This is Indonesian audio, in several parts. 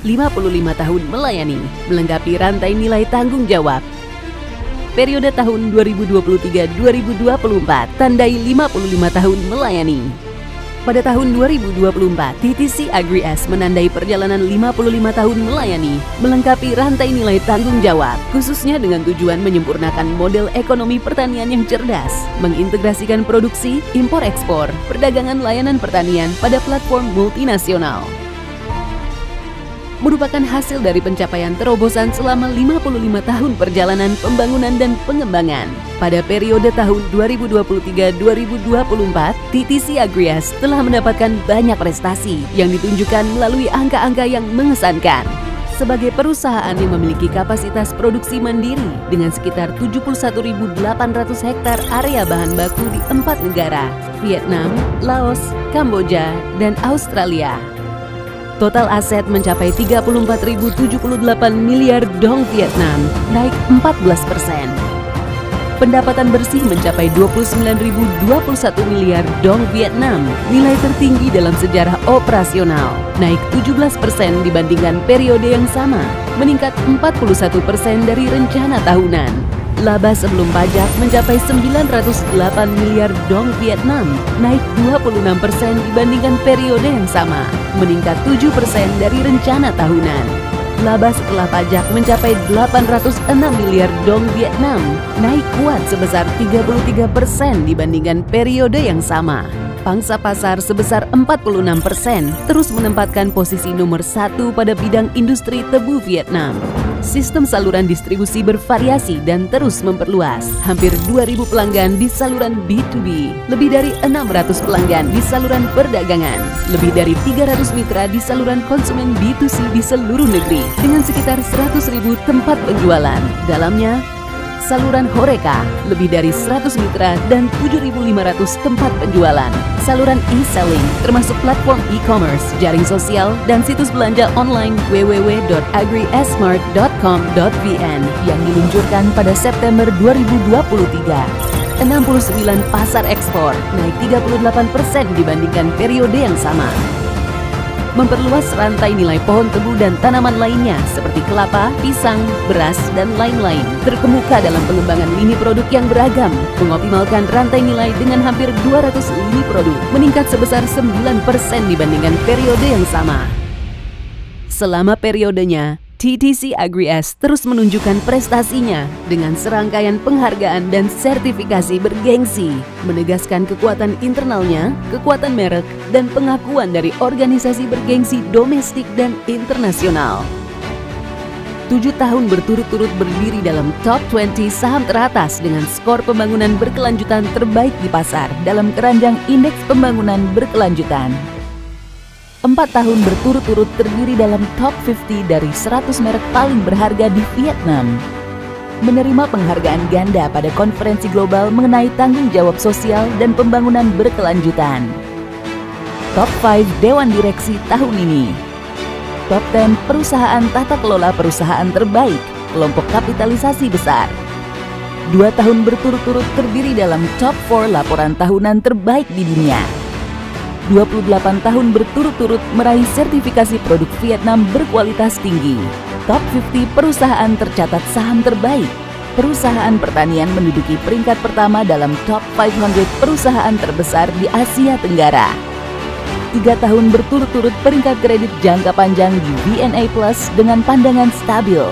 55 tahun melayani, melengkapi rantai nilai tanggung jawab. Periode tahun 2023-2024, tandai 55 tahun melayani. Pada tahun 2024, TTC Agri-S menandai perjalanan 55 tahun melayani, melengkapi rantai nilai tanggung jawab, khususnya dengan tujuan menyempurnakan model ekonomi pertanian yang cerdas, mengintegrasikan produksi, impor-ekspor, perdagangan layanan pertanian pada platform multinasional. Merupakan hasil dari pencapaian terobosan selama 55 tahun perjalanan pembangunan dan pengembangan. Pada periode tahun 2023-2024, TTC Agri-S telah mendapatkan banyak prestasi yang ditunjukkan melalui angka-angka yang mengesankan. Sebagai perusahaan yang memiliki kapasitas produksi mandiri dengan sekitar 71.800 hektar area bahan baku di 4 negara, Vietnam, Laos, Kamboja, dan Australia. Total aset mencapai 34.078 miliar dong Vietnam, naik 14%. Pendapatan bersih mencapai 29.021 miliar dong Vietnam, nilai tertinggi dalam sejarah operasional, naik 17% dibandingkan periode yang sama, meningkat 41% dari rencana tahunan. Laba sebelum pajak mencapai 908 miliar dong Vietnam, naik 26% dibandingkan periode yang sama, meningkat 7% dari rencana tahunan. Laba setelah pajak mencapai 806 miliar dong Vietnam, naik kuat sebesar 33% dibandingkan periode yang sama. Pangsa pasar sebesar 46%, terus menempatkan posisi nomor 1 pada bidang industri tebu Vietnam. Sistem saluran distribusi bervariasi dan terus memperluas. Hampir 2.000 pelanggan di saluran B2B, lebih dari 600 pelanggan di saluran perdagangan, lebih dari 300 mitra di saluran konsumen B2C di seluruh negeri, dengan sekitar 100.000 tempat penjualan. Dalamnya, saluran Horeca, lebih dari 100 mitra dan 7.500 tempat penjualan. Saluran e-selling, termasuk platform e-commerce, jaring sosial, dan situs belanja online www.agrismart.com.vn yang diluncurkan pada September 2023. 69 pasar ekspor, naik 38% dibandingkan periode yang sama. Memperluas rantai nilai pohon tebu dan tanaman lainnya seperti kelapa, pisang, beras, dan lain-lain. Terkemuka dalam pengembangan lini produk yang beragam, mengoptimalkan rantai nilai dengan hampir 200 lini produk, meningkat sebesar 9% dibandingkan periode yang sama. Selama periodenya, TTC Agri-S terus menunjukkan prestasinya dengan serangkaian penghargaan dan sertifikasi bergengsi, menegaskan kekuatan internalnya, kekuatan merek, dan pengakuan dari organisasi bergengsi domestik dan internasional. 7 tahun berturut-turut berdiri dalam top 20 saham teratas dengan skor pembangunan berkelanjutan terbaik di pasar dalam keranjang indeks pembangunan berkelanjutan. 4 tahun berturut-turut terdiri dalam top 50 dari 100 merek paling berharga di Vietnam. Menerima penghargaan ganda pada konferensi global mengenai tanggung jawab sosial dan pembangunan berkelanjutan. Top 5 Dewan Direksi tahun ini. Top 10 Perusahaan Tata Kelola Perusahaan Terbaik, kelompok kapitalisasi besar. 2 tahun berturut-turut terdiri dalam top 4 laporan tahunan terbaik di dunia. 28 tahun berturut-turut meraih sertifikasi produk Vietnam berkualitas tinggi. Top 50 perusahaan tercatat saham terbaik. Perusahaan pertanian menduduki peringkat pertama dalam top 500 perusahaan terbesar di Asia Tenggara. 3 tahun berturut-turut peringkat kredit jangka panjang di BNA Plus dengan pandangan stabil.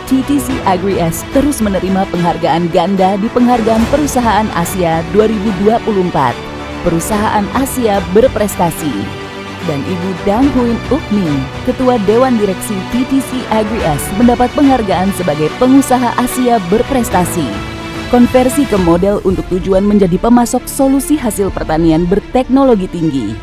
TTC Agri-S terus menerima penghargaan ganda di Penghargaan Perusahaan Asia 2024. Perusahaan Asia berprestasi. Dan Ibu Dang Huynh Úc Minh, Ketua Dewan Direksi TTC Agri-S, mendapat penghargaan sebagai pengusaha Asia berprestasi. Konversi ke model untuk tujuan menjadi pemasok solusi hasil pertanian berteknologi tinggi.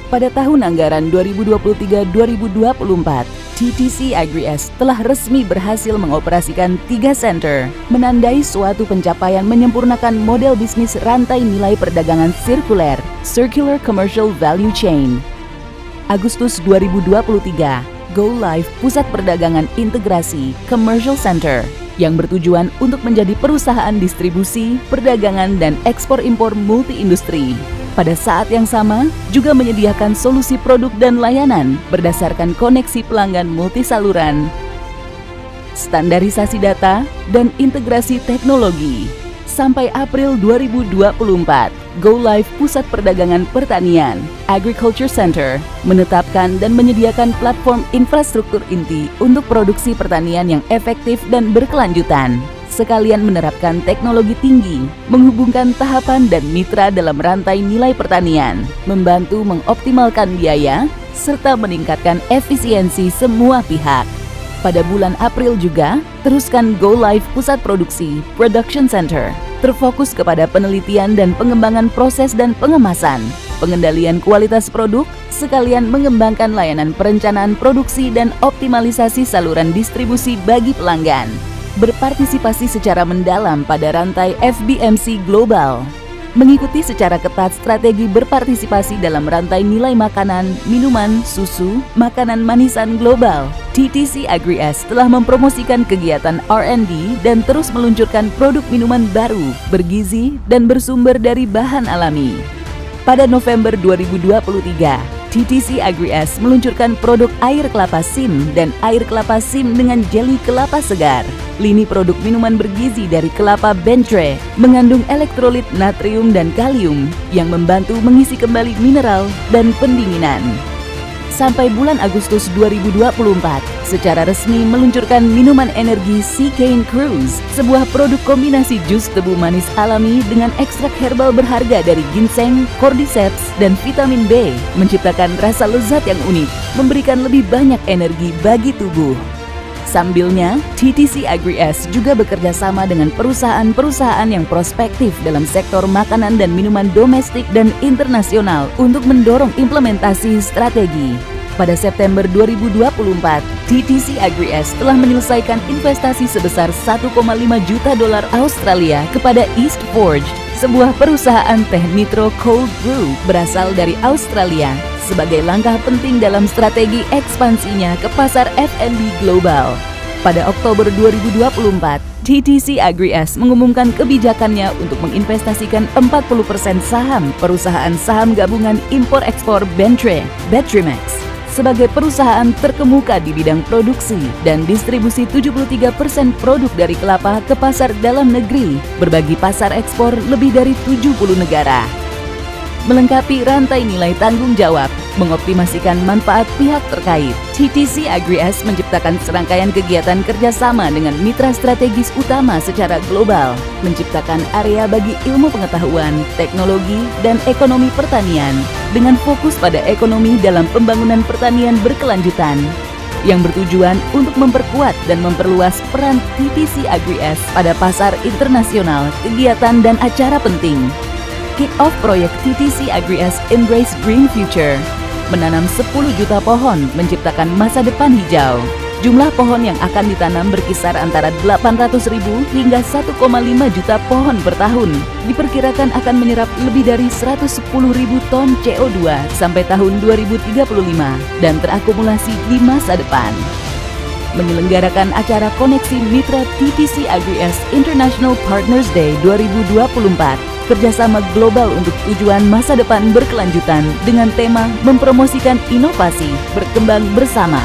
Pada tahun anggaran 2023-2024, TTC Agri-S telah resmi berhasil mengoperasikan 3 center, menandai suatu pencapaian menyempurnakan model bisnis rantai nilai perdagangan sirkuler, Circular Commercial Value Chain. Agustus 2023, Go Live Pusat Perdagangan Integrasi Commercial Center, yang bertujuan untuk menjadi perusahaan distribusi, perdagangan, dan ekspor-impor multi-industri. Pada saat yang sama, juga menyediakan solusi produk dan layanan berdasarkan koneksi pelanggan multisaluran, standarisasi data, dan integrasi teknologi. Sampai April 2024, Go Live Pusat Perdagangan Pertanian, Agriculture Center, menetapkan dan menyediakan platform infrastruktur inti untuk produksi pertanian yang efektif dan berkelanjutan, sekalian menerapkan teknologi tinggi, menghubungkan tahapan dan mitra dalam rantai nilai pertanian, membantu mengoptimalkan biaya, serta meningkatkan efisiensi semua pihak. Pada bulan April juga, teruskan Go Live Pusat Produksi, Production Center, terfokus kepada penelitian dan pengembangan proses dan pengemasan, pengendalian kualitas produk, sekalian mengembangkan layanan perencanaan produksi dan optimalisasi saluran distribusi bagi pelanggan. Berpartisipasi secara mendalam pada rantai FBMC Global, mengikuti secara ketat strategi berpartisipasi dalam rantai nilai makanan, minuman, susu, makanan manisan global. TTC Agri-S telah mempromosikan kegiatan R&D dan terus meluncurkan produk minuman baru, bergizi, dan bersumber dari bahan alami. Pada November 2023, TTC Agri-S meluncurkan produk air kelapa SIM dan air kelapa SIM dengan jeli kelapa segar. Lini produk minuman bergizi dari kelapa Bentre mengandung elektrolit natrium dan kalium yang membantu mengisi kembali mineral dan pendinginan. Sampai bulan Agustus 2024, secara resmi meluncurkan minuman energi Sea Cane Cruise, sebuah produk kombinasi jus tebu manis alami dengan ekstrak herbal berharga dari ginseng, cordyceps, dan vitamin B, menciptakan rasa lezat yang unik, memberikan lebih banyak energi bagi tubuh. Sambilnya, TTC Agri-S juga bekerja sama dengan perusahaan-perusahaan yang prospektif dalam sektor makanan dan minuman domestik dan internasional untuk mendorong implementasi strategi. Pada September 2024, TTC Agri-S telah menyelesaikan investasi sebesar 1,5 juta dolar Australia kepada East Forge, sebuah perusahaan teh nitro cold brew berasal dari Australia, sebagai langkah penting dalam strategi ekspansinya ke pasar F&B global. Pada Oktober 2024, TTC Agri-S mengumumkan kebijakannya untuk menginvestasikan 40% saham perusahaan saham gabungan impor-ekspor Bentre, Betrimax, sebagai perusahaan terkemuka di bidang produksi dan distribusi 73% produk dari kelapa ke pasar dalam negeri, berbagi pasar ekspor lebih dari 70 negara. Melengkapi rantai nilai tanggung jawab, mengoptimasikan manfaat pihak terkait, TTC Agri-S menciptakan serangkaian kegiatan kerjasama dengan mitra strategis utama secara global, menciptakan area bagi ilmu pengetahuan, teknologi, dan ekonomi pertanian, dengan fokus pada ekonomi dalam pembangunan pertanian berkelanjutan, yang bertujuan untuk memperkuat dan memperluas peran TTC Agri-S pada pasar internasional, kegiatan dan acara penting. Kick-off proyek TTC Agri-S Embrace Green Future, menanam 10 juta pohon menciptakan masa depan hijau. Jumlah pohon yang akan ditanam berkisar antara 800.000 hingga 1,5 juta pohon per tahun. Diperkirakan akan menyerap lebih dari 110.000 ton CO2 sampai tahun 2035 dan terakumulasi di masa depan. Menyelenggarakan acara koneksi mitra TTC Agri-S International Partners Day 2024, kerjasama global untuk tujuan masa depan berkelanjutan dengan tema mempromosikan inovasi berkembang bersama.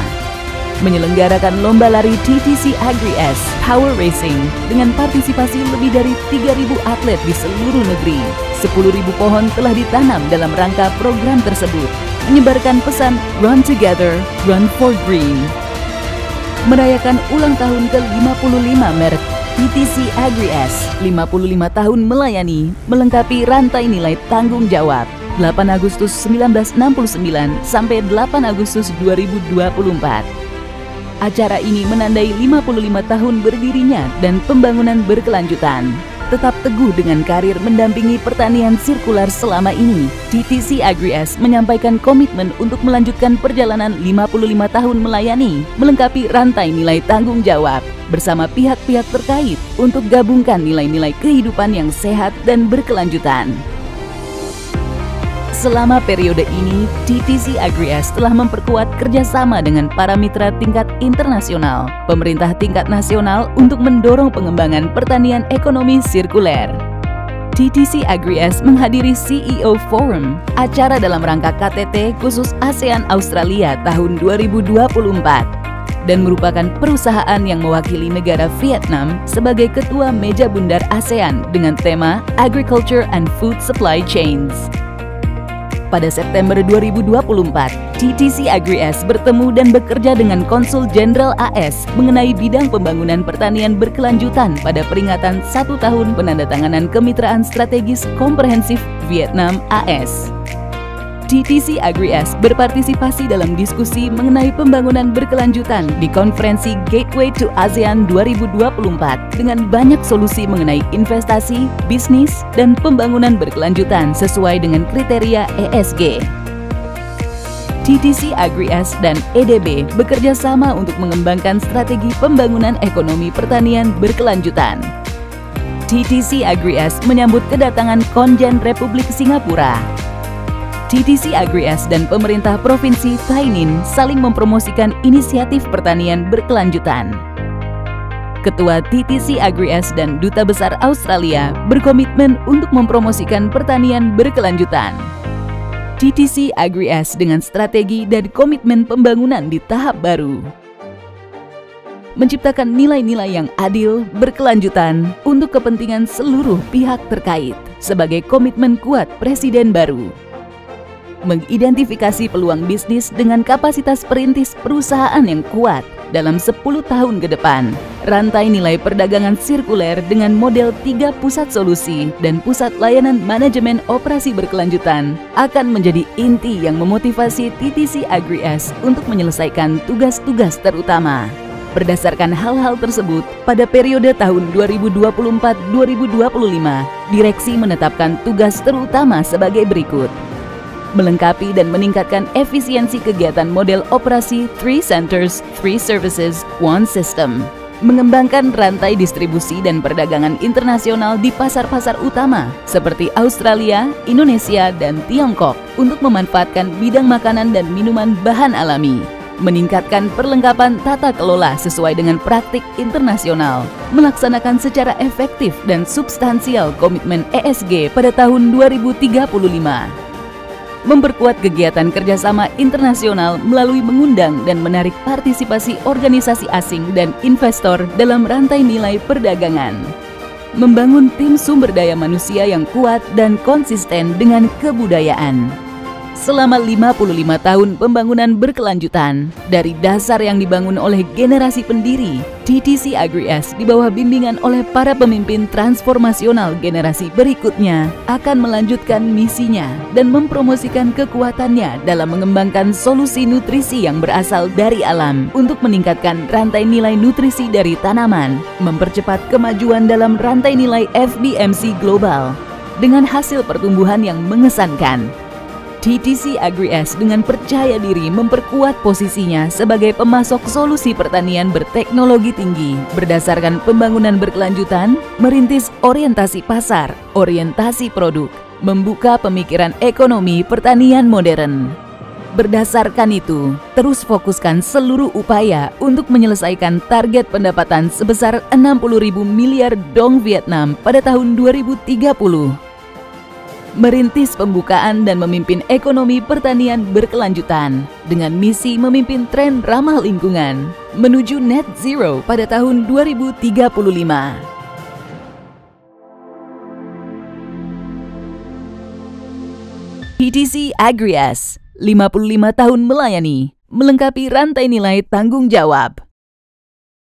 Menyelenggarakan lomba lari TTC Agri-S Power Racing dengan partisipasi lebih dari 3.000 atlet di seluruh negeri. 10.000 pohon telah ditanam dalam rangka program tersebut, menyebarkan pesan Run Together, Run for Green. Merayakan ulang tahun ke-55 merek TTC Agri-S, 55 tahun melayani, melengkapi rantai nilai tanggung jawab, 8 Agustus 1969 sampai 8 Agustus 2024. Acara ini menandai 55 tahun berdirinya dan pembangunan berkelanjutan. Tetap teguh dengan karir mendampingi pertanian sirkular selama ini, TTC Agri-S menyampaikan komitmen untuk melanjutkan perjalanan 55 tahun melayani, melengkapi rantai nilai tanggung jawab bersama pihak-pihak terkait untuk gabungkan nilai-nilai kehidupan yang sehat dan berkelanjutan. Selama periode ini, TTC Agri-S telah memperkuat kerjasama dengan para mitra tingkat internasional, pemerintah tingkat nasional untuk mendorong pengembangan pertanian ekonomi sirkuler. TTC Agri-S menghadiri CEO Forum, acara dalam rangka KTT khusus ASEAN Australia tahun 2024, dan merupakan perusahaan yang mewakili negara Vietnam sebagai ketua meja bundar ASEAN dengan tema Agriculture and Food Supply Chains. Pada September 2024, TTC Agri-S bertemu dan bekerja dengan Konsul Jenderal AS mengenai bidang pembangunan pertanian berkelanjutan pada peringatan 1 tahun penandatanganan kemitraan strategis komprehensif Vietnam AS. TTC Agri-S berpartisipasi dalam diskusi mengenai pembangunan berkelanjutan di konferensi Gateway to ASEAN 2024 dengan banyak solusi mengenai investasi, bisnis, dan pembangunan berkelanjutan sesuai dengan kriteria ESG. TTC Agri-S dan EDB bekerja sama untuk mengembangkan strategi pembangunan ekonomi pertanian berkelanjutan. TTC Agri-S menyambut kedatangan Konjen Republik Singapura. TTC Agri-S dan pemerintah Provinsi Tay Ninh saling mempromosikan inisiatif pertanian berkelanjutan. Ketua TTC Agri-S dan Duta Besar Australia berkomitmen untuk mempromosikan pertanian berkelanjutan. TTC Agri-S dengan strategi dan komitmen pembangunan di tahap baru. Menciptakan nilai-nilai yang adil, berkelanjutan untuk kepentingan seluruh pihak terkait sebagai komitmen kuat Presiden baru. Mengidentifikasi peluang bisnis dengan kapasitas perintis perusahaan yang kuat dalam 10 tahun ke depan. Rantai nilai perdagangan sirkuler dengan model 3 pusat solusi dan pusat layanan manajemen operasi berkelanjutan akan menjadi inti yang memotivasi TTC Agri-S untuk menyelesaikan tugas-tugas terutama. Berdasarkan hal-hal tersebut, pada periode tahun 2024-2025, Direksi menetapkan tugas terutama sebagai berikut. Melengkapi dan meningkatkan efisiensi kegiatan model operasi 3 Centers, 3 Services, 1 System. Mengembangkan rantai distribusi dan perdagangan internasional di pasar-pasar utama seperti Australia, Indonesia, dan Tiongkok untuk memanfaatkan bidang makanan dan minuman bahan alami. Meningkatkan perlengkapan tata kelola sesuai dengan praktik internasional. Melaksanakan secara efektif dan substansial komitmen ESG pada tahun 2035. Memperkuat kegiatan kerjasama internasional melalui mengundang dan menarik partisipasi organisasi asing dan investor dalam rantai nilai perdagangan. Membangun tim sumber daya manusia yang kuat dan konsisten dengan kebudayaan. Selama 55 tahun pembangunan berkelanjutan, dari dasar yang dibangun oleh generasi pendiri, TTC Agri-S di bawah bimbingan oleh para pemimpin transformasional generasi berikutnya akan melanjutkan misinya dan mempromosikan kekuatannya dalam mengembangkan solusi nutrisi yang berasal dari alam untuk meningkatkan rantai nilai nutrisi dari tanaman, mempercepat kemajuan dalam rantai nilai FBMC global dengan hasil pertumbuhan yang mengesankan. TTC Agri-S dengan percaya diri memperkuat posisinya sebagai pemasok solusi pertanian berteknologi tinggi berdasarkan pembangunan berkelanjutan, merintis orientasi pasar, orientasi produk, membuka pemikiran ekonomi pertanian modern. Berdasarkan itu, terus fokuskan seluruh upaya untuk menyelesaikan target pendapatan sebesar 60.000 miliar dong Vietnam pada tahun 2030. Merintis pembukaan dan memimpin ekonomi pertanian berkelanjutan dengan misi memimpin tren ramah lingkungan menuju net zero pada tahun 2035. TTC Agri-S, 55 tahun melayani, melengkapi rantai nilai tanggung jawab.